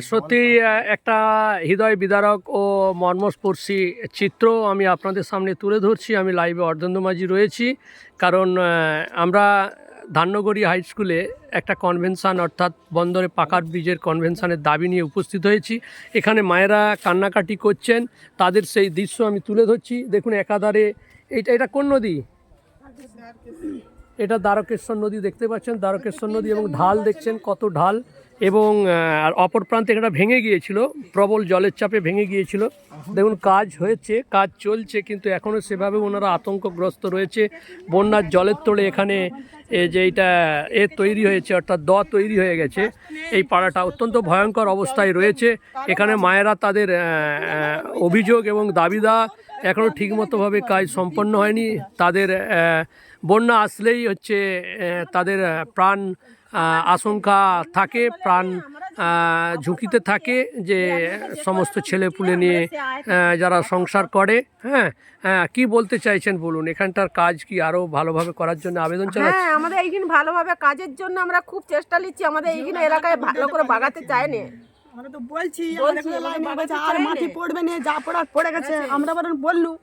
সত্যি একটা হৃদয় বিদারক ও মর্মস্পর্শী চিত্র আমি আপনাদের সামনে তুলে ধরছি। আমি লাইভে অর্ধেন্দু মাঝি রয়েছি, কারণ আমরা ধান্যগড়ি হাই স্কুলে একটা কনভেনশন অর্থাৎ বন্দরে পাকার ব্রিজের কনভেনশনের দাবি নিয়ে উপস্থিত হয়েছি। এখানে মায়েরা কান্নাকাটি করছেন, তাদের সেই দৃশ্য আমি তুলে ধরছি। দেখুন একাধারে এটা কোন নদী? এটা দ্বারকেশ্বর নদী, দেখতে পাচ্ছেন দ্বারকেশ্বর নদী, এবং ঢাল দেখছেন কত ঢাল, এবং আর অপর প্রান্তে এটা ভেঙে গিয়েছিল, প্রবল জলের চাপে ভেঙে গিয়েছিল। দেখুন কাজ হয়েছে, কাজ চলছে, কিন্তু এখনও সেভাবে ওনারা আতঙ্কগ্রস্ত রয়েছে। বন্যার জলের তোড়ে এখানে যে এইটা তৈরি হয়েছে, অর্থাৎ তৈরি হয়ে গেছে। এই পাড়াটা অত্যন্ত ভয়ঙ্কর অবস্থায় রয়েছে। এখানে মায়েরা তাদের অভিযোগ এবং দাবিদা এখনও ঠিকমতোভাবে কাজ সম্পন্ন হয়নি। তাদের বন্যা আসলেই হচ্ছে তাদের প্রাণ আশঙ্কা থাকে, প্রাণ ঝুঁকিতে থাকে, যে সমস্ত ছেলেপুলে নিয়ে যারা সংসার করে। কি বলতে চাইছেন বলুন? এখানটার কাজ কি আরো ভালোভাবে করার জন্য আবেদন চালাচ্ছেন? আমাদের এইখানে ভালোভাবে কাজের জন্য আমরা খুব চেষ্টা নিচ্ছি। আমাদের এইখানে এলাকায় ভালো করে বাগাতে চায় না। আমরা তো বলছি আর মাটি পড়বে না, যা পড়ার পড়ে গেছে। আমরা বরং বললু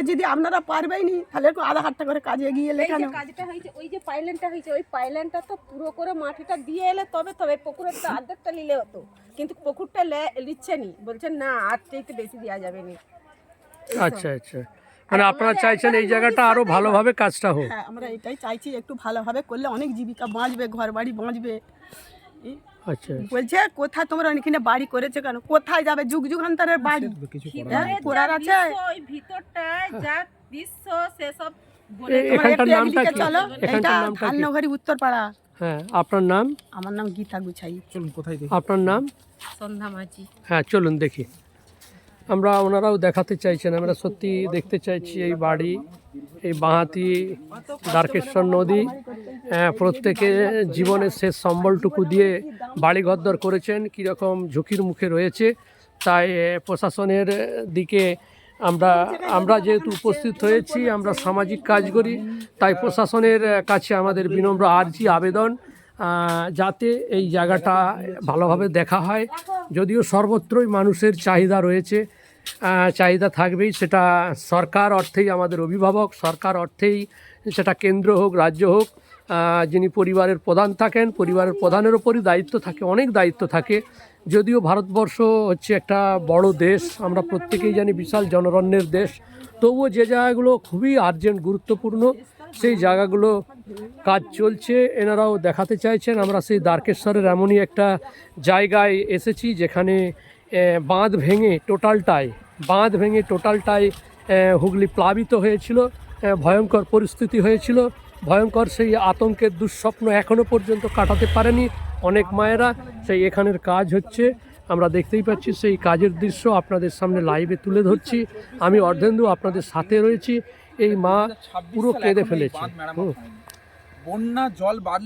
যদি আপনারা পারবেই নি, তাহলে একটু আধা হাতটা করে কাজে গিয়ে লেখানো। কাজটা হয়েছে ওই যে পাইলেনটা হয়েছে, ওই পাইলেনটা তো পুরো করে মাটিটা দিয়ে এলে তবে পুকুরের তো অর্ধেকটা নিলে হতো, কিন্তু পুকুরটা নিচ্ছে নি, বলছেন না আর একটু বেশি দেওয়া যাবে না। আচ্ছা আচ্ছা, মানে আপনারা চাইছেন এই জায়গাটা আরো ভালোভাবে কাজটা হোক? হ্যাঁ, আমরা এটাই চাইছি, একটু ভালোভাবে করলে অনেক জীবিকা বাঁচবে, ঘর বাড়ি বাঁচবে। আচ্ছা, বলছে কোথায় তোমরা এখানে বাড়ি করেছো কেন? কোথায় যাবে? যুগ যুগান্তরের বাড়ি করার আছে। ওই ভিতরটা যা দৃশ্য সেসব এখানটার নামটা কি? এটা ধাননগরী উত্তরপাড়া। হ্যাঁ, আপনার নাম? আমার নাম গীতা গুছাই। চলুন, কোথায় দেখি আপনার নাম? সন্ধ্যা মাঝি। হ্যাঁ চলুন দেখি। আমরা ওনারাও দেখাতে চাইছেন, আমরা সত্যি দেখতে চাইছি এই বাড়ি, এই বাঁহাতি দ্বারকেশ্বর নদী। প্রত্যেকে জীবনের শেষ সম্বলটুকু দিয়ে বাড়ি ঘরদর করেছেন, কীরকম ঝুঁকির মুখে রয়েছে। তাই প্রশাসনের দিকে আমরা যেহেতু উপস্থিত হয়েছি, আমরা সামাজিক কাজ করি, তাই প্রশাসনের কাছে আমাদের বিনম্র আর্জি আবেদন, যাতে এই জায়গাটা ভালোভাবে দেখা হয়। যদিও সর্বত্রই মানুষের চাহিদা রয়েছে, চাহিদা থাকবেই, সেটা সরকার অর্থেই আমাদের অভিভাবক, সরকার অর্থেই সেটা কেন্দ্র হোক রাজ্য হোক, যিনি পরিবারের প্রধান থাকেন, পরিবারের প্রধানের ওপরই দায়িত্ব থাকে, অনেক দায়িত্ব থাকে। যদিও ভারতবর্ষ হচ্ছে একটা বড় দেশ, আমরা প্রত্যেকেই জানি বিশাল জনরণ্যের দেশ, তবুও যে জায়গাগুলো খুবই আর্জেন্ট গুরুত্বপূর্ণ সেই জায়গাগুলো কাজ চলছে, এনারাও দেখাতে চাইছেন। আমরা সেই দ্বারকেশ্বরের এমনই একটা জায়গায় এসেছি যেখানে বাঁধ ভেঙে টোটালটাই হুগলি প্লাবিত হয়েছিল, ভয়ঙ্কর পরিস্থিতি হয়েছিল, ভয়ঙ্কর সেই আতঙ্কের দুঃস্বপ্ন এখনও পর্যন্ত কাটাতে পারেনি অনেক মায়েরা। সেই এখানের কাজ হচ্ছে, আমরা দেখতেই পাচ্ছি, সেই কাজের দৃশ্য আপনাদের সামনে লাইভে তুলে ধরছি। আমি অর্ধেন্দু আপনাদের সাথে রয়েছি। এই মা পুরো কেঁদে ফেলেছে। বন্যা জল বাড়লে